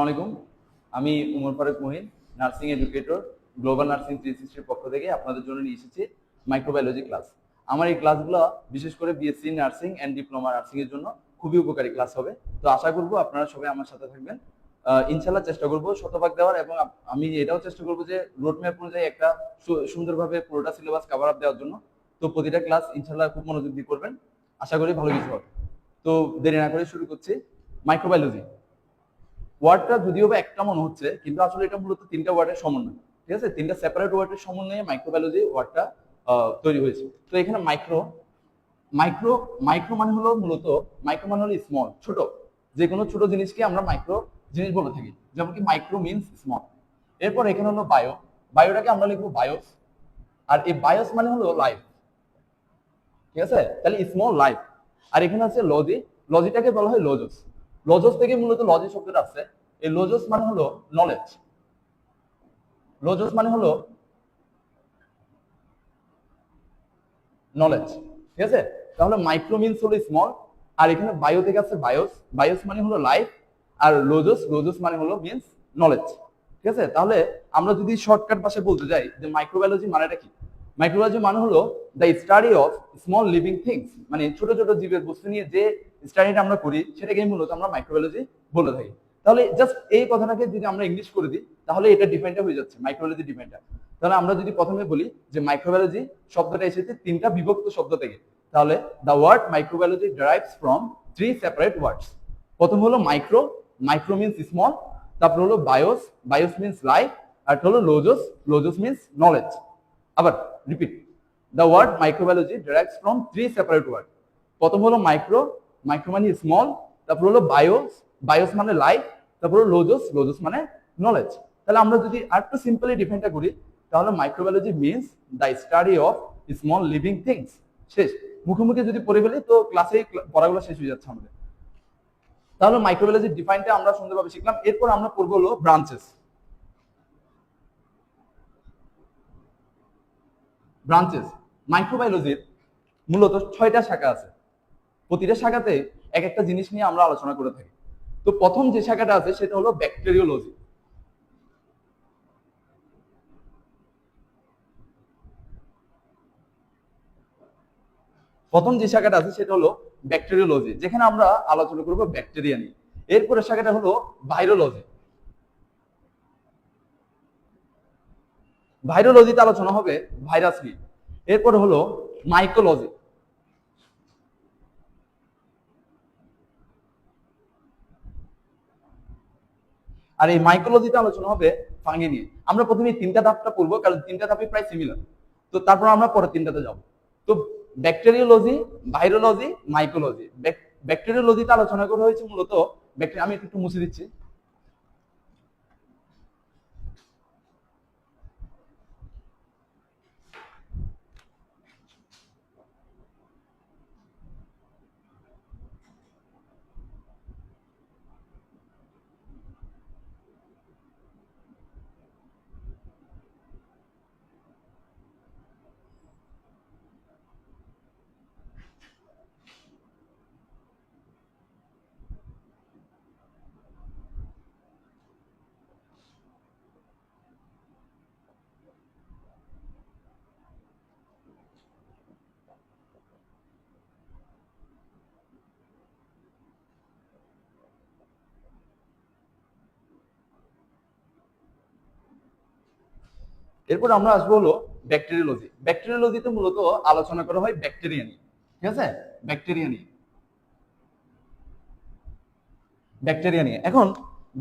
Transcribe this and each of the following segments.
আসসালামু আলাইকুম। আমি Umar Faruk Mahin, nursing educator, global nursing 360 পক্ষ থেকে আপনাদের জন্য নিয়ে এসেছি মাইক্রোবায়োলজি ক্লাস। আমার এই ক্লাসগুলো বিশেষ করে BSc nursing and diploma nursing এর জন্য খুবই উপকারী ক্লাস হবে। তো আশা করব আপনারা সবাই আমার সাথে থাকবেন। ইনশাআল্লাহ চেষ্টা করব শতভাগ দেওয়ার, এবং আমি এটাও চেষ্টা করব যে রোডম্যাপ অনুযায়ী একটা সুন্দরভাবে পুরোটা সিলেবাস কভার আপ দেওয়ার জন্য। তো প্রতিটা ক্লাস ইনশাআল্লাহ খুব মনোযোগ দিয়ে করবেন, আশা করি ভালো কিছু হবে। তো দেরি না করে শুরু করছি। মাইক্রোবায়োলজি ওয়ার্ডটা যদিও বা একটা মনে হচ্ছে, কিন্তু আসলে এটা মূলত তিনটা ওয়ার্ডের সমন্বয়। ঠিক আছে, তিনটা সেপারেট ওয়ার্ডের সমন্বয়ে মাইক্রোবায়োলজি ওয়ার্ডটা তৈরি হয়েছে। তো এখানে মাইক্রো মাইক্রো মাইক্রো মানে হলো মূলত, মাইক্রো মানে হলো স্মল, ছোট। যে কোনো ছোট জিনিসকে আমরা মাইক্রো জিনিস বলে থাকি, যেমন কি মাইক্রো মিনস স্মল। এরপর এখানে হলো বায়ো, বায়োটাকে আমরা লিখবো বায়োস। আর এই বায়োস মানে হলো লাইফ। ঠিক আছে, তাহলে স্মল লাইফ। আর এখানে আছে লজি, লজিটাকে বলা হয় লজস। লজস থেকে মূলত লজি শব্দটা আছে। এই লজস মানে হলো নলেজ, লজস মানে হলো নলেজ। ঠিক আছে, তাহলে মাইক্রো মিনস হলো স্মল, আর এখানে বায়ো থেকে আছে বায়োস, বায়োস মানে হলো লাইফ, আর লজস, লজস মানে হলো মিনস নলেজ। ঠিক আছে, তাহলে আমরা যদি শর্টকাট ভাষায় বলতে যাই যে মাইক্রোবায়োলজি মানেটা কি, মাইক্রোবায়োলজি মানে হলো the study of small living things, মানে ছোট ছোট জীবের বস্তু নিয়ে যে স্টাডিটা আমরা করি সেটাকে মূলত আমরা মাইক্রোবায়োলজি বলে থাকি। তাহলে জাস্ট এই কথাটাকে যদি আমরা ইংলিশ করে দিই তাহলে এটা ডিফাইনটা হয়ে যাচ্ছে, মাইক্রোবায়োলজি ডিফাইনটা। তাহলে আমরা যদি প্রথমে বলি যে মাইক্রোবায়োলজি শব্দটা এসেছে তিনটা বিভক্ত শব্দ থেকে, তাহলে the word microbiology derives from three separate words. প্রথম হলো মাইক্রো, মাইক্রো মিনস স্মল। তারপর হলো বায়োস, বায়োস মিনস লাইফ। আর হলো লোজোস, লোজোস মিনস নলেজ। আবার repeat, the word microbiology derives from three separate word. প্রথম হলো মাইক্রো, মাইক্রো মানে স্মল। তারপর হলো বায়োস, বায়োস মানে লাইফ। তারপর হলো লোজোস, লোজোস মানে নলেজ। তাহলে আমরা যদি আরেকটু সিম্পলি ডিফাইনটা করি তাহলে microbiology means the study of small living things. শেষ, মুখোমুখি যদি পড়ে ফেলি তো ক্লাসে পড়াগুলো শেষ হয়ে যাচ্ছে আমাদের। তাহলে মাইক্রোবায়োলজির ডিফাইনটা আমরা সুন্দরভাবে শিখলাম। এরপর আমরা পড়বো হলো ব্রাঞ্চেস। ব্রাঞ্চেস মাইক্রোবায়োলজির মূলত 6টা শাখা আছে। প্রতিটা শাখাতে এক একটা জিনিস নিয়ে আমরা আলোচনা করে থাকি। তো প্রথম যে শাখাটা আছে সেটা হলো ব্যাকটেরিওলজি। প্রথম যে শাখাটা আছে সেটা হলো ব্যাকটেরিওলজি, যেখানে আমরা আলোচনা করব ব্যাকটেরিয়া নিয়ে। এরপরে শাখাটা হলো ভাইরোলজি। ভাইরোলজিতে আলোচনা হবে ভাইরাস নিয়ে। এরপরে হলো মাইকোলজি। আর এই মাইকোলজিতে আলোচনা হবে ফাঙ্গি নিয়ে। আমরা প্রথমে তিনটা ধাপটা পড়বো, কারণ তিনটা ধাপই প্রায় সিমিলার। তো তারপর আমরা পরে তিনটাতে যাব। তো ব্যাকটেরিওলজি, ভাইরোলজি, মাইকোলজি। ব্যাকটেরিওলজিতে আলোচনা করা হয়েছে মূলত ব্যাকটেরিয়া। আমি একটু মুছে দিচ্ছি। এরপর আমরা আসবো হলো ব্যাকটেরিওলজি। ব্যাকটেরিওলজিতে মূলত আলোচনা করা হয় ব্যাকটেরিয়া নিয়ে। ঠিক আছে, ব্যাকটেরিয়া নিয়ে, ব্যাকটেরিয়া নিয়ে। এখন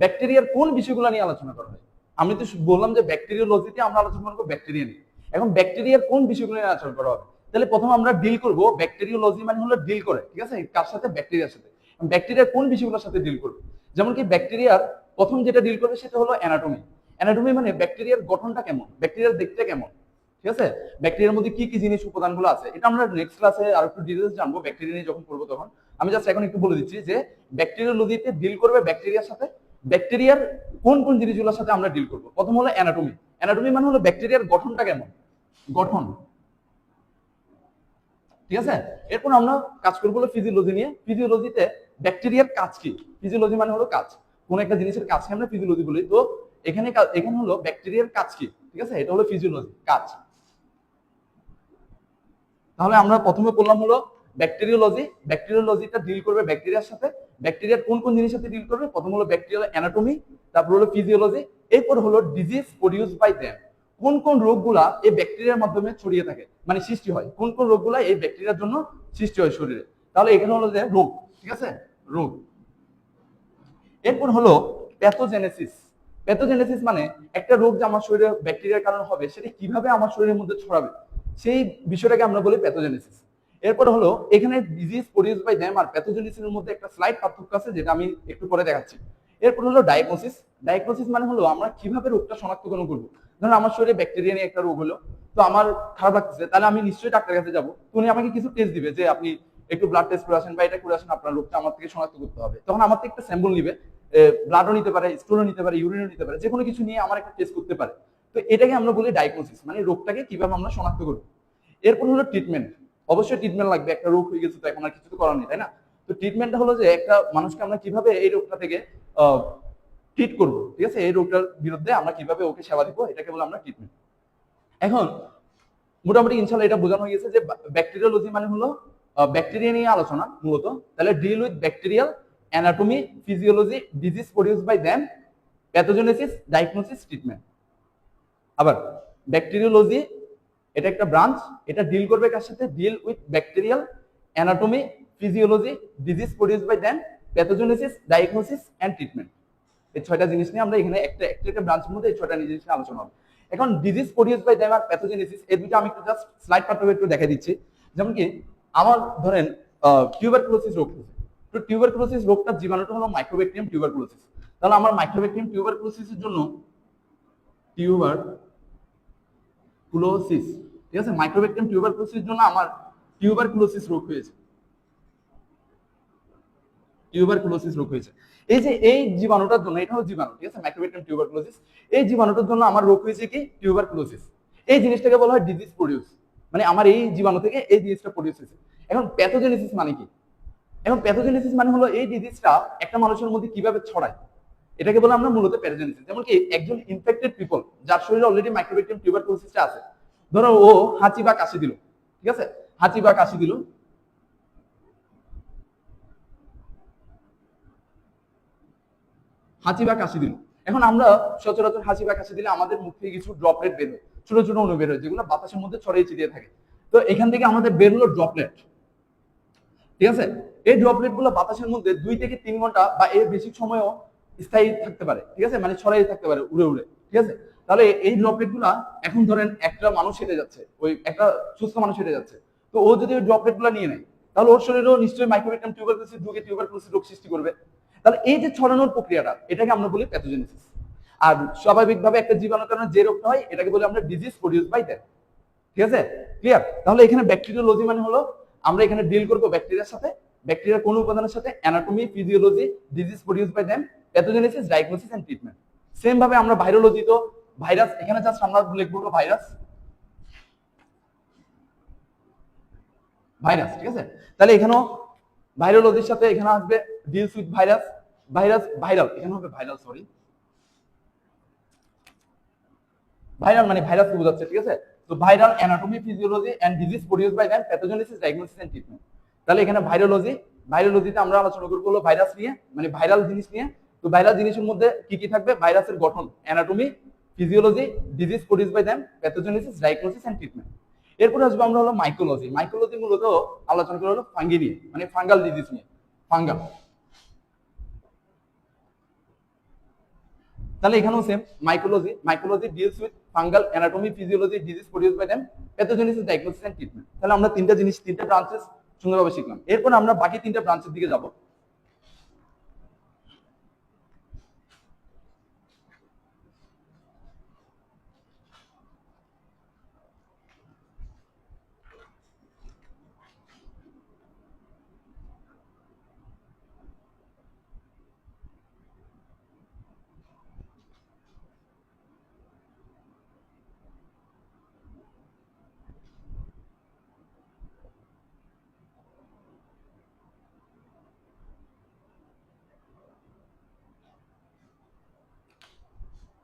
ব্যাকটেরিয়ার কোন বিষয়গুলো নিয়ে আলোচনা করা হয়? আমি তো বললাম যে ব্যাকটেরিওলজিতে আমরা আলোচনা করবো ব্যাকটেরিয়া নিয়ে। এখন ব্যাকটেরিয়ার কোন বিষয়গুলো নিয়ে আলোচনা করা হবে? তাহলে প্রথম আমরা ডিল করব, ব্যাকটেরিওলজি মানে হলো ডিল করে। ঠিক আছে, কার সাথে? ব্যাকটেরিয়ার সাথে। ব্যাকটেরিয়ার কোন বিষয়গুলোর সাথে ডিল করবে? যেমন কি ব্যাকটেরিয়ার প্রথম যেটা ডিল করবে সেটা হলো অ্যানাটমি। অ্যানাটমি মানে ব্যাকটেরিয়ার গঠনটা কেমন, ব্যাকটেরিয়ার দেখতে কেমন। ঠিক আছে, ব্যাকটেরিয়ার মধ্যে কি কি জিনিস উপাদানগুলো আছে এটা আমরা নেক্সট ক্লাসে আর একটু ডিটেইলস জানবো ব্যাকটেরিয়া নিয়ে যখন পড়বো তখন। আমি জাস্ট এখন একটু বলে দিচ্ছি যে ব্যাকটেরিওলজিতে ডিল করবে ব্যাকটেরিয়ার সাথে। ব্যাকটেরিয়ার কোন কোন জিনিসগুলোর সাথে আমরা ডিল করব? প্রথম হলো অ্যানাটমি। অ্যানাটমি মানে হলো ব্যাকটেরিয়ার গঠনটা কেমন, গঠন। ঠিক আছে, এরপর আমরা কাজ করবো হলো ফিজিওলজি নিয়ে। ফিজিওলজিতে ব্যাকটেরিয়ার কাজ কি, ফিজিওলজি মানে হলো কাজ। কোন একটা জিনিসের কাজকে আমরা ফিজিওলজি বলি। তো এখানে এখানে হলো ব্যাকটেরিয়ার কাজ কি, ঠিক আছে, এটা হলো ফিজিওলজি কাজ। তাহলে আমরা প্রথমে বললাম হলো ব্যাকটেরিওলজি, ব্যাকটেরিওলজিটা ডিল করবে ব্যাকটেরিয়ার সাথে। ব্যাকটেরিয়ার কোন কোন জিনিসের সাথে ডিল করবে? প্রথম হলো ব্যাকটেরিয়াল অ্যানাটমি, তারপর হলো ফিজিওলজি, এরপর হলো ডিজিজ প্রডিউস বাই দেম। কোন কোন রোগগুলা এই ব্যাকটেরিয়ার মাধ্যমে ছড়িয়ে থাকে, মানে সৃষ্টি হয়, কোন কোন রোগগুলা এই ব্যাকটেরিয়ার জন্য সৃষ্টি হয় শরীরে। তাহলে এখানে হলো যে রোগ, ঠিক আছে, রোগ। এরপর হলো প্যাথোজেনেসিস। প্যাথোজেনেসিস মানে একটা রোগ যে আমার শরীরে ব্যাকটেরিয়ার কারণে হবে, সেটা কিভাবে আমার শরীরের মধ্যে ছড়াবে, সেই বিষয়টাকে আমরা বলি প্যাথোজেনেসিস। এরপর হলো এখানে ডিজিজ প্রডিউস বাই দেম আর প্যাথোজেনেসিসের মধ্যে একটা স্লাইড পার্থক্য আছে, যেটা আমি একটু পরে দেখাচ্ছি। এরপর হলো ডায়াগনোসিস। ডায়াগনোসিস মানে হলো আমরা কিভাবে রোগটা শনাক্তকরণ করবো। ধরুন আমার শরীরে ব্যাকটেরিয়া নিয়ে একটা রোগ হলো, তো আমার খারাপ লাগতেছে, তাহলে আমি নিশ্চয়ই ডাক্তারের কাছে যাবো। উনি আমাকে কিছু টেস্ট দিবে, যে আপনি একটু ব্লাড টেস্ট করে আসেন বা এটা করে আসেন, আপনার রোগটা আমার থেকে শনাক্ত করতে হবে। তখন আমার থেকে একটা স্যাম্পল নিবে, ব্লাডও নিতে পারে, স্টোনও নিতে পারে, ইউরিনও নিতে পারে, যে কোনো কিছু নিয়ে আমার একটা টেস্ট করতে পারে। তো এটাকে আমরা বলি ডায়াগনোসিস, মানে রোগটাকে কিভাবে আমরা শনাক্ত করবো। এরপর হলো ট্রিটমেন্ট। অবশ্যই ট্রিটমেন্ট লাগবে, একটা রোগ হয়ে গেছে তো এখন আর কিছু তো করার নেই, তাই না? তো ট্রিটমেন্টটা হলো যে একটা মানুষকে আমরা কিভাবে এই রোগটা থেকে ট্রিট করবো, ঠিক আছে, এই রোগটার বিরুদ্ধে আমরা কিভাবে ওকে সেবা দিব, এটাকে বলে আমরা ট্রিটমেন্ট। এখন মোটামুটি ইনশাল্লাহ এটা বোঝানো হয়ে গেছে যে ব্যাকটেরিওলজি মানে হলো ব্যাকটেরিয়া নিয়ে আলোচনা মূলত। তাহলে deal with bacterial anatomy, physiology, disease produce by them, pathogenesis, diagnosis, treatment. আবার ব্যাকটেরিওলজি এটা একটা ব্রাঞ্চ, এটা ডিল করবে কার সাথে? Deal with bacterial anatomy, physiology, disease produce by them, pathogenesis, diagnosis and treatment. এই ছয়টা জিনিস নিয়ে আমরা এখানে একটা ব্রাঞ্চের মধ্যে এই ছয়টা জিনিস নিয়ে আলোচনা হবে। এখন ডিজিজ প্রডিউস বাই দেম আর প্যাথোজেনেসিস, এই দুটো আমি একটু জাস্ট স্লাইড পার্টে একটু দেখাই দিচ্ছি। যেমন কি আমার ধরেন টিউবারকুলোসিস রোগ হয়েছে। তো টিউবারকুলোসিস রোগটার জীবাণুটা হলো মাইক্রোব্যাকটেরিয়াম টিউবারকুলোসিস। তাহলে আমার মাইক্রোব্যাকটেরিয়াম টিউবারকুলোসিসের জন্য টিউবারকুলোসিস, ঠিক আছে, মাইক্রোব্যাকটেরিয়াম টিউবারকুলোসিসের জন্য আমার টিউবারকুলোসিস রোগ হয়েছে, টিউবারকুলোসিস রোগ হয়েছে। এই যে এই জীবাণুটার জন্য, এটা হলো জীবাণু, ঠিক আছে, মাইক্রোব্যাকটেরিয়াম টিউবারকুলোসিস। এই জীবাণুটার জন্য আমার রোগ হয়েছে কি? টিউবারকুলোসিস। এই জিনিসটাকে বলা হয় ডিজিজ প্রডিউস, মানে আমার এই জীবাণু থেকে এই জিনিসটা প্রডিউস হয়েছে। এখন প্যাথোজেনেসিস মানে কি? এখন প্যাথোজেনেসিস মানে হলো এই ডিজিজটা একটা মানুষের মধ্যে কিভাবে ছড়ায়, এটাকে বলে আমরা মূলত প্যাথোজেনেসিস। যেমন কি একজন ইনফেক্টেড পিপল, যার শরীরে অলরেডি মাইক্রোব্যাকটেরিয়াম টিউবারকুলোসিসটা আছে, ধরো ও হাঁচি বা কাশি দিল, ঠিক আছে, হাঁচি বা কাশি দিল, হাঁচি বা কাশি দিল। এখন আমরা সচরাচর হাঁচি বা কাশি দিলে আমাদের মুখ থেকে কিছু ড্রপলেট বের হয়, ছোট ছোট অণু বের হয়, যেগুলো বাতাসের মধ্যে ছড়িয়ে ছিটিয়ে থাকে। তো এখান থেকে আমাদের বের হলো ড্রপলেট, ঠিক আছে। এই ড্রপলেট গুলো বাতাসের মধ্যে 2 থেকে 3 ঘন্টা বা এর বেশি সময়ও স্থায়ী থাকতে পারে, ঠিক আছে, মানে ছড়াই থাকতে পারে উড়ে উড়ে, ঠিক আছে। তাহলে এই ড্রপলেট গুলা, এখন ধরেন একটা মানুষ হেঁটে যাচ্ছে, ওই একটা সুস্থ মানুষ হেঁটে যাচ্ছে, তো ও যদি ওই ড্রপলেট গুলা নিয়ে নেয়, তাহলে ওর শরীরেও নিশ্চয়ই মাইক্রোব্যাকটেরিয়াম টিউবারকুলোসিস ঢুকে টিউবারকুলোসিস রোগ সৃষ্টি করবে। তাহলে এই যে ছড়ানোর প্রক্রিয়াটা, এটাকে আমরা বলি প্যাথোজেনেসিস। আর স্বাভাবিকভাবে একটা জীবাণুর কারণে যে রোগটা হয়, এটাকে বলি আমরা ডিজিজ প্রডিউস বাই দ্যাট, ঠিক আছে, ক্লিয়ার। তাহলে এখানে ব্যাকটেরিওলজি মানে হলো আমরা এখানে ডিল করব ব্যাকটেরিয়ার সাথে, ব্যাকটেরিয়ার কোন উপাদানের সাথে, anatomy, physiology, disease produce by them, pathogenesis, diagnosis and treatment. Same ভাবে আমরা ভাইরোলজি, তো ভাইরাস, এখানে জাস্ট আমরা লিখবো ভাইরাস, ভাইরাস, ঠিক আছে। তাহলে এখানেও ভাইরোলজির সাথে এখানে আসবে deals with virus, virus, viral, এখানে হবে ভাইরাল, সরি, ভাইরাল মানে ভাইরাসকে বোঝাচ্ছে, ঠিক আছে। তো viral, anatomy, physiology and disease produce by them, pathogenesis, diagnosis and treatment. তাহলে এখানে ভাইরোলজি, ভাইরোলজিতে আমরা আলোচনা করবো হলো ভাইরাস নিয়ে, মানে ভাইরাল জিনিস নিয়ে। তো ভাইরাল জিনিসের মধ্যে কি কি থাকবে? ভাইরাসের গঠন, anatomy, physiology, disease produce by them, pathogenesis, diagnosis and treatment. এরপর আসবো আমরা হলো মাইক্রোলজি। মাইক্রোলজি মূলত আলোচনা করা হলো ফাঙ্গি নিয়ে, মানে ফাঙ্গাল ডিজিজ নিয়ে, ফাঙ্গাল। তাহলে এখানেও same mycology, mycology deals with fungal, anatomy, physiology, disease produce by them, pathogenesis, diagnosis and treatment. তাহলে আমরা তিনটা জিনিস, তিনটা ব্রাঞ্চেস সুন্দরভাবে শিখলাম। এরপর আমরা বাকি তিনটা ব্রাঞ্চের দিকে যাব।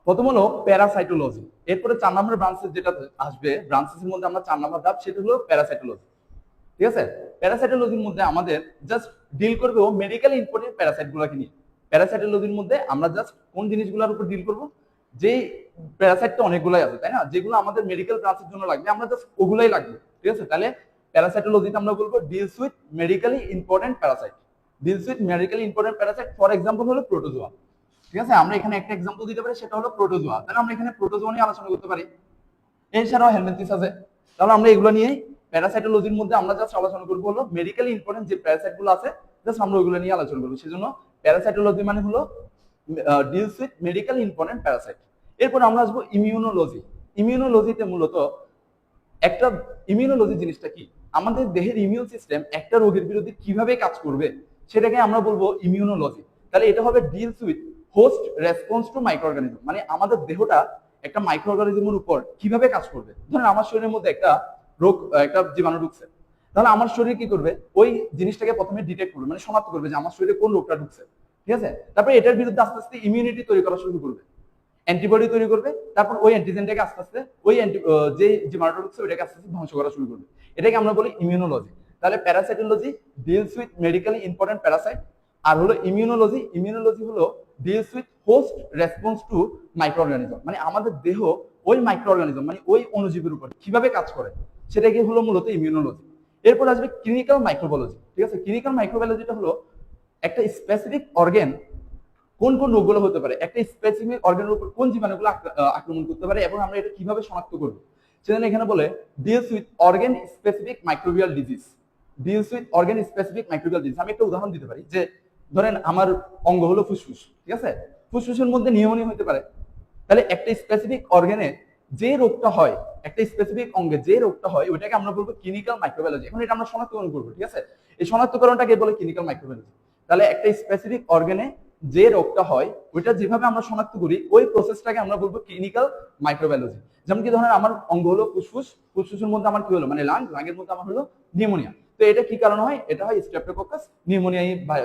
প্রথম হলো প্যারাসাইটোলজি। এরপরে 4 নম্বর ব্রাঞ্চেস যেটা আসবে, ব্রাঞ্চেসের মধ্যে আমরা 4 নম্বর ধাপ, সেটা হলো প্যারাসাইটোলজি। ঠিক আছে, প্যারাসাইটোলজির মধ্যে আমাদের জাস্ট ডিল করবো মেডিকেল ইম্পর্টেন্ট প্যারাসাইট গুলোকে নিয়ে। প্যারাসাইটোলজির মধ্যে আমরা জাস্ট কোন জিনিসগুলোর উপর ডিল করবো, যে প্যারাসাইট তো অনেকগুলাই আছে তাই না, যেগুলো আমাদের মেডিকেল ব্রাঞ্চের জন্য লাগবে আমরা জাস্ট ওগুলাই লাগবে। ঠিক আছে, তাহলে প্যারাসাইটোলজিতে আমরা বলবো deals with medically important Parasite. Deals with medically important Parasite, for example হলো প্রোটোজোয়া। ঠিক আছে, আমরা এখানে একটা এক্সাম্পল দিতে পারি, সেটা হলো প্রোটোজোয়া। তাহলে আমরা এখানে প্রোটোজোয়া নিয়ে আলোচনা করতে পারি। এছাড়াও হেলমিনথিস আছে। তাহলে আমরা এগুলো নিয়ে প্যারাসাইটোলজির মধ্যে আমরা জাস্ট আলোচনা করবো হলো মেডিকেলি ইম্পর্টেন্ট যে প্যারাসাইট গুলো আছে, জাস্ট আমরা ওইগুলো নিয়ে আলোচনা করবো। সেজন্য প্যারাসাইটোলজি মানে হলো deals with medically important Parasite. এরপর আমরা আসবো ইমিউনোলজি। ইমিউনোলজিতে মূলত একটা ইমিউনোলজি জিনিসটা কি, আমাদের দেহের ইমিউন সিস্টেম একটা রোগের বিরুদ্ধে কিভাবে কাজ করবে সেটাকে আমরা বলবো ইমিউনোলজি। তাহলে এটা হবে deals with host response to micro organism, মানে আমাদের দেহটা একটা মাইক্রো অর্গানিজমের উপর কিভাবে কাজ করবে। ধরেন আমার শরীরের মধ্যে একটা রোগ, একটা জীবাণু ঢুকছে, তাহলে আমার শরীর কি করবে, ওই জিনিসটাকে প্রথমে ডিটেক্ট করবে, মানে শনাক্ত করবে যে আমার শরীরে কোন রোগটা ঢুকছে। ঠিক আছে, তারপরে এটার বিরুদ্ধে আস্তে আস্তে ইমিউনিটি তৈরি করা শুরু করবে, অ্যান্টিবডি তৈরি করবে, তারপর ওই অ্যান্টিজেনটাকে আস্তে আস্তে ওই যে জীবাণুটা ঢুকছে ওইটাকে আস্তে আস্তে ধ্বংস করা শুরু করবে। এটাকে আমরা বলি ইমিউনোলজি। তাহলে parasitology deals with medically important parasite, আর হলো ইমিউনোলজি, ইমিউনোলজি হলো deals with host response to micro organism, মানে আমাদের দেহ ওই মাইক্রো অর্গানিজম মানে ওই অণুজীবের উপর কিভাবে কাজ করে সেটাকে হলো মূলত ইমিউনোলজি। এরপর আসবে ক্লিনিক্যাল মাইক্রোবায়োলজি। ঠিক আছে, ক্লিনিক্যাল মাইক্রোবায়োলজিটা হলো একটা স্পেসিফিক অর্গান কোন কোন রোগগুলো হতে পারে, একটা স্পেসিফিক অর্গানের উপর কোন জীবাণুগুলো আক্রমণ করতে পারে এবং আমরা এটা কিভাবে শনাক্ত করব। সেজন্য এখানে বলে deals with organ specific microbial disease. Deals with organ specific microbial disease. আমি একটা উদাহরণ দিতে পারি, যে ধরেন আমার অঙ্গ হলো ফুসফুস। ঠিক আছে, ফুসফুসের মধ্যে নিউমোনিয়া হতে পারে। তাহলে একটা স্পেসিফিক অর্গানে যে রোগটা হয়, একটা স্পেসিফিক অঙ্গে যে রোগটা হয়, ওইটাকে আমরা বলবো ক্লিনিক্যাল মাইক্রোবায়োলজি। এখন এটা আমরা শনাক্তকরণ করবো। ঠিক আছে, এই শনাক্তকরণটাকে বলে ক্লিনিক্যাল মাইক্রোবায়োলজি। তাহলে একটা স্পেসিফিক অর্গানে যে রোগটা হয় ওইটা যেভাবে আমরা শনাক্ত করি ওই প্রসেসটাকে আমরা বলবো ক্লিনিক্যাল মাইক্রোবায়োলজি। যেমন কি ধরেন আমার অঙ্গ হলো ফুসফুস, ফুসফুসের মধ্যে আমার কি হলো মানে লাং, লাংয়ের মধ্যে আমার হলো নিউমোনিয়া। তো এটা কি কারণে হয়, এটা হয় স্ট্রেপ্টোকক্কাস নিউমোনিয়া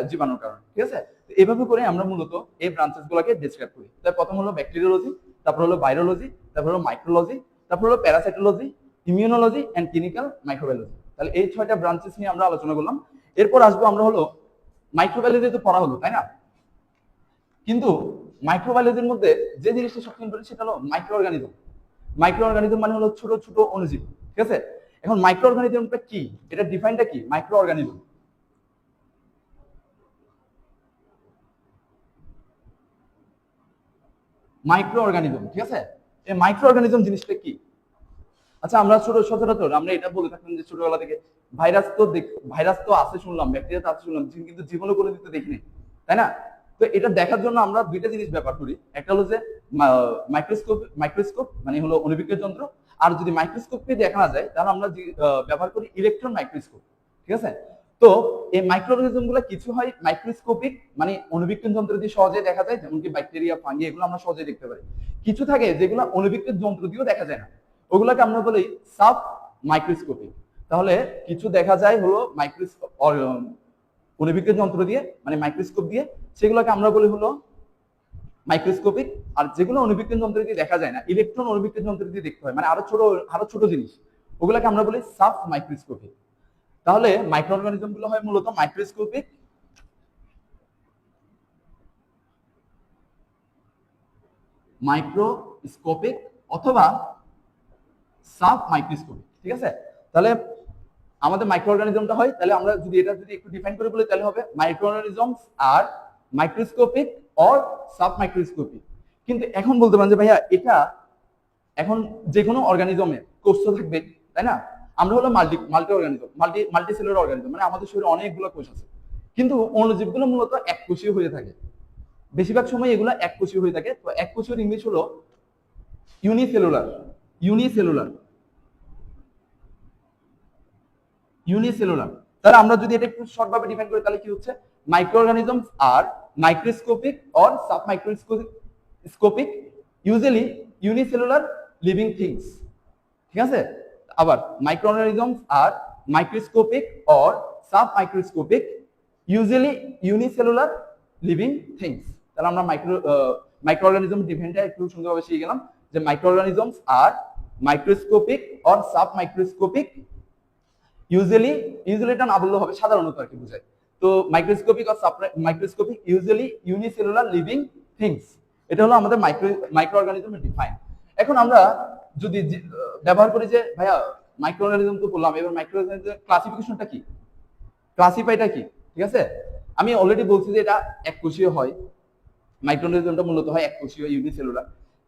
জীবাণুর কারণে। ঠিক আছে, তো এভাবে করে আমরা মূলত এই ব্রাঞ্চেস গুলোকে ডেসক্রাইব করি। তাই প্রথম হলো ব্যাকটেরিওলজি, তারপর হলো ভাইরোলজি, তারপর হলো মাইক্রোলজি, তারপর হলো parasitology, immunology and clinical microbiology. তাহলে এই 6টা ব্রাঞ্চেস নিয়ে আমরা আলোচনা করলাম। এরপর আসবো আমরা হলো মাইক্রোবায়োলজি তো পড়া হলো তাই না, কিন্তু মাইক্রোবায়োলজির মধ্যে যে জিনিসটা সবচেয়ে ইম্পর্টেন্ট সেটা হলো মাইক্রো অর্গানিজম। মাইক্রো অর্গানিজম মানে হলো ছোট ছোট অণুজীব। ঠিক আছে, এখন মাইক্রো অর্গানিজমটা কি, এটা ডিফাইনটা কি, মাইক্রো অর্গানিজম। মাইক্রো অর্গানিজম, ঠিক আছে, এই মাইক্রো অর্গানিজম জিনিসটা কি। আচ্ছা, আমরা সচরাচর আমরা এটা বলে থাকলাম যে ছোটবেলা থেকে ভাইরাস তো আছে শুনলাম, ব্যাকটেরিয়া তো আছে শুনলাম, কিন্তু জীবনে কোনো দিতে দেখিনি তাই না। তো এটা দেখার জন্য আমরা দুইটা জিনিস ব্যবহার করি, একটা হলো যে মাইক্রোস্কোপ মানে হলো অণুবীক্ষণ যন্ত্র, আর যদি মাইক্রোস্কোপকে দেখা না যায় তাহলে আমরা ব্যবহার করি ইলেকট্রন মাইক্রোস্কোপ। ঠিক আছে, তো এই মাইক্রো অর্গানিজম গুলো কিছু হয় মাইক্রোস্কোপিক মানে অণুবীক্ষণ যন্ত্র দিয়ে সহজে দেখা যায়, যেমন কি ব্যাকটেরিয়া, ফাঙ্গি, এগুলো আমরা সহজে দেখতে পারি। কিছু থাকে যেগুলো অণুবীক্ষণ যন্ত্র দিয়েও দেখা যায় না, ওগুলাকে আমরা বলি সাব মাইক্রোস্কোপিক। তাহলে কিছু দেখা যায় হলো অণুবীক্ষণ যন্ত্র দিয়ে মানে মাইক্রোস্কোপ দিয়ে, সেগুলোকে আমরা বলি হলো মাইক্রোস্কোপিক। আর যেগুলো অণুবীক্ষণ যন্ত্র দিয়ে দেখা যায় না, ইলেকট্রন অণুবীক্ষণ যন্ত্র দিয়ে দেখতে হয়, মানে আরো ছোট জিনিস, ওগুলাকে আমরা বলি সাব মাইক্রোস্কোপিক। তাহলে মাইক্রো অর্গানিজম গুলো হয় মূলত মাইক্রোস্কোপিক, অথবা সাব মাইক্রোস্কোপিক। ঠিক আছে, তাহলে আমাদের মাইক্রো অর্গানিজমটা হয়, তাহলে আমরা যদি এটা একটু ডিফাইন করে বলি তাহলে হবে মাইক্রো অর্গানিজমস আর মাইক্রোস্কোপিক অর সাব মাইক্রোস্কোপিক। কিন্তু এখন বলতে পারেন যে ভাইয়া এটা এখন যে কোনো অর্গানিজমের কোষ থাকবে তাই না, আমরা হলো multi organism, multi cellular organism, মানে আমাদের শরীরে অনেকগুলো কোষ আছে, কিন্তু অণুজীবগুলো মূলত এককোষীয় হয়ে থাকে। বেশিরভাগ সময় এগুলো এককোষীয় হয়ে থাকে। তো এককোষীয় ইংলিশ হলো ইউনিসেলুলার। ইউনিসেলুলার ইউনিসেলুলার তাহলে আমরা যদি এটা একটু শর্ট ভাবে ডিফাইন করি তাহলে কি হচ্ছে, মাইক্রো অর্গানিজমস আর microscopic or submicroscopic usually unicellular living things. ঠিক আছে, আবার মাইক্রো অর্গানিজমস আর microscopic or submicroscopic usually unicellular living things. তাহলে আমরা মাইক্রো অর্গানিজম ডিফাইনটা একটু সুন্দরভাবে শিখে গেলাম যে মাইক্রো অর্গানিজমস আর microscopic or submicroscopic usually এটা না বললে হবে সাধারণত আর কি বোঝায়। তো microscopic or submicroscopic usually unicellular living things, এটা হলো আমাদের মাইক্রো অর্গানিজমের ডিফাইন। এখন আমরা যদি ব্যবহার করি যে ভাইয়া মাইক্রো অর্গানিজম তো বললাম, এবার মাইক্রো অর্গানিজমের ক্লাসিফিকেশনটা কি, ক্লাসিফাইটা কি, ঠিক আছে? আমি অলরেডি বলছি যে এটা এককোষীয় হয়, মাইক্রো অর্গানিজমটা মূলত হয় এককোষীয় ইউনিসেলুলার,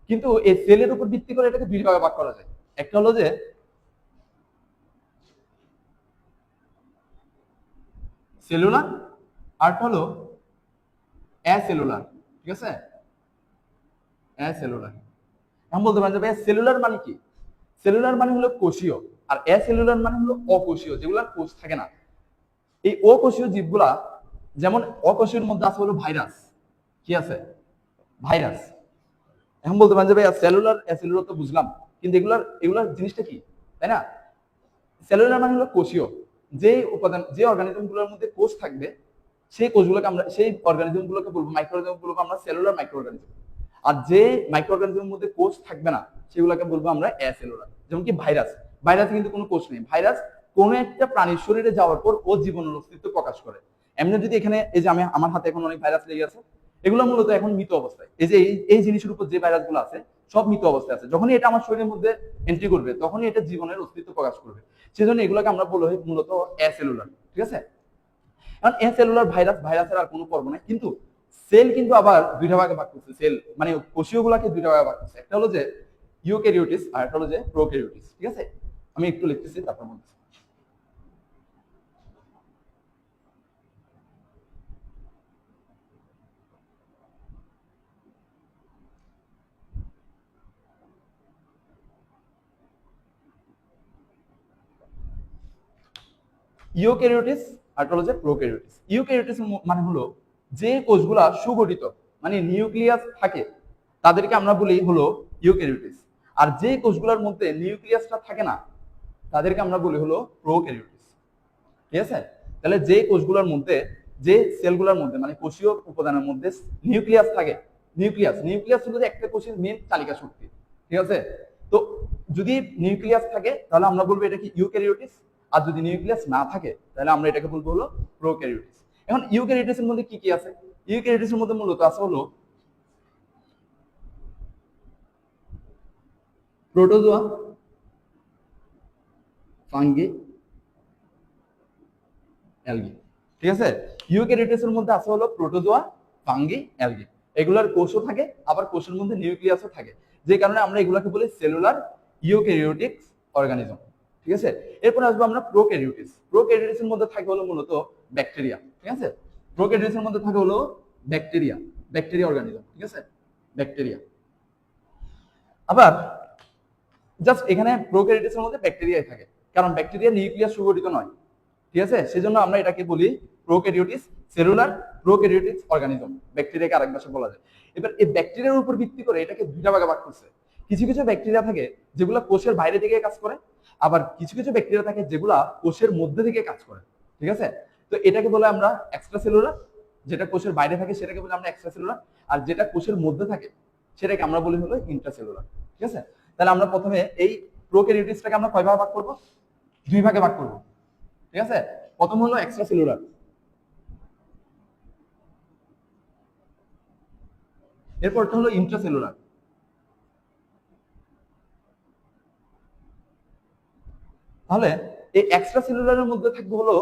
কিন্তু এই সেলের উপর ভিত্তি করে এটাকে দুই ভাগে ভাগ করা যায়। একটা হলো যে সেলুলার, আরটা হলো অ্যাসেলুলার, ঠিক আছে? অ্যাসেলুলার। এখন বলতে পারেন যে ভাই সেলুলার মানে কি? সেলুলার মানে হলো কোষীয়, আর অ্যাসেলুলার মানে হলো অকোষীয়, যেগুলোর কোষ থাকে না। এই অকোষীয় জীবগুলা, যেমন অকোষীয়র মধ্যে আছে হলো ভাইরাস, কি আছে? ভাইরাস। এখন বলতে পারেন যে ভাই সেলুলার অ্যাসেলুলার তো বুঝলাম, কিন্তু এগুলার জিনিসটা কি, তাই না? সেলুলার মানে হলো কোষীয়, যে উপাদান, যে অর্গানিজম গুলোর মধ্যে কোষ থাকবে সেই কোষগুলোকে আমরা, সেই অর্গানিজম গুলোকে বলবো, মাইক্রো অর্গানিজম গুলোকে আমরা সেলুলার মাইক্রো অর্গানিজম। আর যে মাইক্রো অর্গানিজমের মধ্যে কোষ থাকবে না সেগুলোকে বলবো আমরা অ্যাসেলুলার। যেমন কি ভাইরাস, ভাইরাসে কিন্তু কোনো কোষ নেই। ভাইরাস কোনো একটা প্রাণীর শরীরে যাওয়ার পর ও জীবনের অস্তিত্ব প্রকাশ করে। এমনি যদি এখানে এই যে আমার হাতে এখন অনেক ভাইরাস লেগে আছে, এগুলো মূলত এখন মৃত অবস্থায়। এই যে এই জিনিসের উপর যে ভাইরাস গুলো আছে সব মৃত অবস্থায় আছে। যখনই এটা আমার শরীরের মধ্যে এন্ট্রি করবে তখনই এটা জীবনের অস্তিত্ব প্রকাশ করবে। সেজন্য এগুলোকে আমরা বলি মূলত অ্যাসেলুলার, ঠিক আছে? কারণ অ্যাসেলুলার ভাইরাসের আর কোনো পর্ব নাই। কিন্তু সেল কিন্তু আবার দুইটা ভাগে ভাগ করছে। সেল মানে কোষীয় গুলাকে দুইটা ভাগে ভাগ করছে, একটা হলো যে ইউক্যারিওটিস আর একটা হলো যে প্রোক্যারিওটিস, ঠিক আছে? আমি একটু লিখতেছি তারপর বলতেছি। ইউক্যারিওটিস আর হলো যে প্রোক্যারিওটিস। ইউক্যারিওটিস মানে হলো যে কোষগুলা সুগঠিত, মানে নিউক্লিয়াস থাকে, তাদেরকে আমরা বলি হলো ইউক্যারিওটিস। আর যে কোষগুলোর মধ্যে নিউক্লিয়াসটা থাকে না তাদেরকে আমরা বলি হলো প্রোক্যারিওটিস, ঠিক আছে? তাহলে যে কোষগুলোর মধ্যে, যে সেলগুলোর মধ্যে মানে কোষীয় উপাদানের মধ্যে নিউক্লিয়াস থাকে, নিউক্লিয়াস হলো যে একটা কোষের মেইন চালিকা শক্তি, ঠিক আছে? তো যদি নিউক্লিয়াস থাকে তাহলে আমরা বলবো এটা কি ইউক্যারিওটিস, আর যদি নিউক্লিয়াস না থাকে তাহলে আমরা এটাকে বলবো হলো প্রোক্যারিওটিস। এখন ইউক্যারিওটিস এর মধ্যে কি কি আছে? ইউক্যারিওটিস এর মধ্যে মূলত আছে হলো প্রোটোজোয়া, ফাঙ্গি, অ্যালগি, ঠিক আছে? ইউক্যারিওটিস এর মধ্যে আছে হলো প্রোটোজোয়া, ফাঙ্গি, অ্যালগি। এগুলার কোষও থাকে, আবার কোষের মধ্যে নিউক্লিয়াসও থাকে, যে কারণে আমরা এগুলাকে বলি সেলুলার ইউক্যারিওটিক অর্গানিজম, ঠিক আছে? এরপর আসবো আমরা প্রোক্যারিওটিস। প্রোক্যারিওটিস এর মধ্যে থাকে হলো মূলত ব্যাকটেরিয়া, ঠিক আছে? প্রোক্যারিওটিস এর মধ্যে থাকে হলো ব্যাকটেরিয়া অর্গানিজম, ঠিক আছে? ব্যাকটেরিয়া। আবার জাস্ট এখানে প্রোক্যারিওটিস এর মধ্যে ব্যাকটেরিয়াই থাকে, কারণ ব্যাকটেরিয়া নিউক্লিয়াস সুগঠিত নয়, ঠিক আছে? সেজন্য আমরা এটাকে বলি প্রোক্যারিওটিস, সেলুলার প্রোক্যারিওটিক অর্গানিজম, ব্যাকটেরিয়াকে আরেক ভাষায় বলা যায়। এবার এই ব্যাকটেরিয়ার উপর ভিত্তি করে এটাকে দুইটা ভাগে ভাগ করছে। কিছু কিছু ব্যাকটেরিয়া থাকে যেগুলো কোষের বাইরে থেকে কাজ করে, আবার কিছু কিছু ব্যাকটেরিয়া থাকে যেগুলা কোষের মধ্যে থেকে কাজ করে, ঠিক আছে? তো এটাকে বলে আমরা এক্সট্রা সেলুলার, যেটা কোষের বাইরে থাকে সেটাকে বলে আমরা এক্সট্রা সেলুলার, আর যেটা কোষের মধ্যে থাকে সেটাকে আমরা বলি হলো ইন্ট্রাসেলুলার, ঠিক আছে? তাহলে আমরা প্রথমে এই প্রোক্যারিওটিসটাকে আমরা কয় ভাগে ভাগ করব? দুই ভাগে ভাগ করব, ঠিক আছে? প্রথম হলো এক্সট্রা সেলুলার, এরপরটা হলো ইন্ট্রাসেলুলার। তাহলে এই এক্সট্রা সেলুলারের মধ্যে থাকবে হলো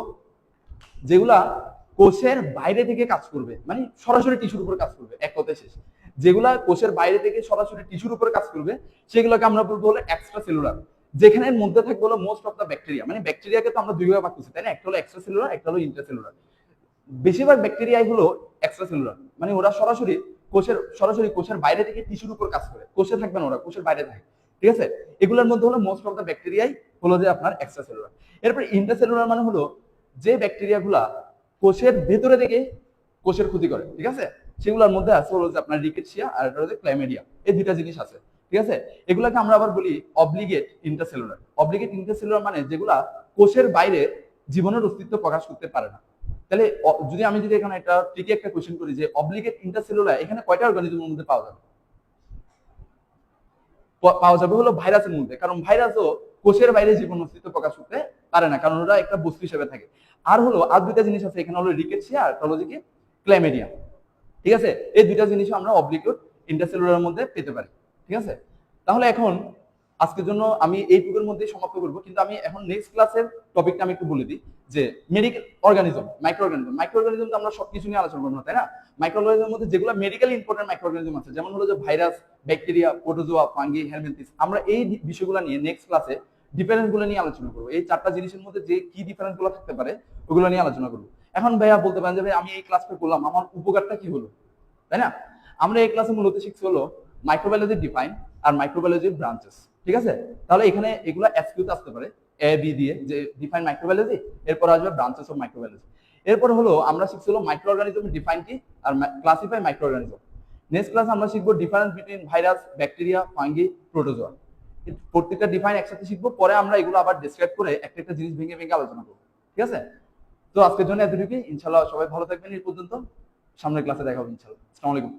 যেগুলা কোষের বাইরে থেকে কাজ করবে, মানে সরাসরি টিস্যুর উপর কাজ করবে, এক কথায় শেষ। যেগুলা কোষের বাইরে থেকে সরাসরি টিস্যুর উপর কাজ করবে সেগুলোকে আমরা বলবো হলো এক্সট্রা সেলুলার, যেখানে মধ্যে থাকবে হলো মোস্ট অফ দা ব্যাকটেরিয়া। মানে ব্যাকটেরিয়াকে তো আমরা দুই ভাগে ভাগ করছি, তাই না? একটা হলো এক্সট্রা সেলুলার, একটা হলো ইন্ট্রাসেলুলার। বেশিরভাগ ব্যাকটেরিয়াই হলো এক্সট্রা সেলুলার, মানে ওরা সরাসরি কোষের বাইরে থেকে টিস্যুর উপর কাজ করে, কোষে থাকবে না, ওরা কোষের বাইরে থাকে, ঠিক আছে? এগুলোর মধ্যে হলো মোস্ট অফ দা ব্যাকটেরিয়াই হলো যে আপনার এক্সট্রা সেলুলার। এরপর ইন্ট্রাসেলুলার মানে হলো যে ব্যাকটেরিয়াগুলা কোষের ভেতরে থেকে কোষের ক্ষতি করে, ঠিক আছে? সেগুলোর মধ্যে আছে হলো যে আপনার রিকেটশিয়া আর হচ্ছে ক্ল্যামিডিয়া, এই দুইটা জিনিস আছে, ঠিক আছে? এগুলাকে আমরা আবার বলি অব্লিগেট ইন্ট্রাসেলুলার মানে যেগুলা কোষের বাইরে জীবনের অস্তিত্ব প্রকাশ করতে পারে না। তাহলে যদি আমি এখানে একটা ট্রিকি একটা কোশ্চেন করি যে অব্লিগেট ইন্টারসেলুলার এখানে কয়টা অর্গানিজমের মধ্যে পাওয়া যাবে? পাওয়া যাবে হলো ভাইরাসের মধ্যে, কারণ ভাইরাসও কোষের বাইরে জীবন অস্তিত্ব প্রকাশ করতে পারে না, কারণ ওরা একটা বস্তু হিসেবে থাকে। আর দুইটা জিনিস আছে এখানে, হলো রিকেটসিয়া আর হলো কি ক্ল্যামেডিয়া। ঠিক আছে, এই দুইটা জিনিসও আমরা অব্লিগেট ইন্টারসেলুলারের মধ্যে পেতে পারি। ঠিক আছে, তাহলে এখন আজকের জন্য আমি এইটুকুর মধ্যে সমাপ্ত করব, কিন্তু আমি এখন নেক্সট ক্লাসের টপিকটা আমি একটু বলে দিই যে medical organism, micro organism. Micro organism তো আমরা সবকিছু নিয়ে আলোচনা করবো না, তাই না? মাইক্রো অর্গানিজমের মধ্যে যেগুলো মেডিকেল ইম্পর্টেন্ট মাইক্রো অর্গানিজম আছে, যেমন হলো যে virus, bacteria, protozoa, fungi, helminthic, আমরা এই বিষয়গুলো নিয়ে নেক্সট ক্লাসে ডিফারেন্স গুলো নিয়ে আলোচনা করবো। এই চারটা জিনিসের মধ্যে যে কি ডিফারেন্স গুলো থাকতে পারে ওগুলো নিয়ে আলোচনা করবো। এখন ভাইয়া বলতে পারেন যে ভাই আমি এই ক্লাসটা করলাম, আমার উপকারটা কি হলো, তাই না? আমরা এই ক্লাসে মূলত শিখছি হলো মাইক্রোবায়োলজি ডিফাইন আর মাইক্রোবায়োলজির ব্রাঞ্চেস। ঠিক আছে, তাহলে এখানে এগুলো এসকিউতে আসতে পারে এ বি দিয়ে, যে ডিফাইন মাইক্রোবায়োলজি, এরপর আসবে ব্রাঞ্চেস অফ মাইক্রোবায়োলজি। এরপর আমরা শিখছি হলো মাইক্রো অর্গানিজম ডিফাইন কি আর ক্লাসিফাই মাইক্রো অর্গানিজম। নেক্সট ক্লাসে আমরা শিখবো difference between virus, bacteria, fungi, protozoa. প্রত্যেকটা ডিফাইন একসাথে শিখবো, পরে আমরা এগুলো আবার ডেসক্রাইব করে একটা একটা জিনিস ভেঙে ভেঙে আলোচনা করবো। ঠিক আছে, তো আজকের জন্য এতটুকুই। ইনশাল্লাহ সবাই ভালো থাকবেন। এই পর্যন্ত, সামনের ক্লাসে দেখা হবে ইনশাল্লাহ। আসসালামু আলাইকুম।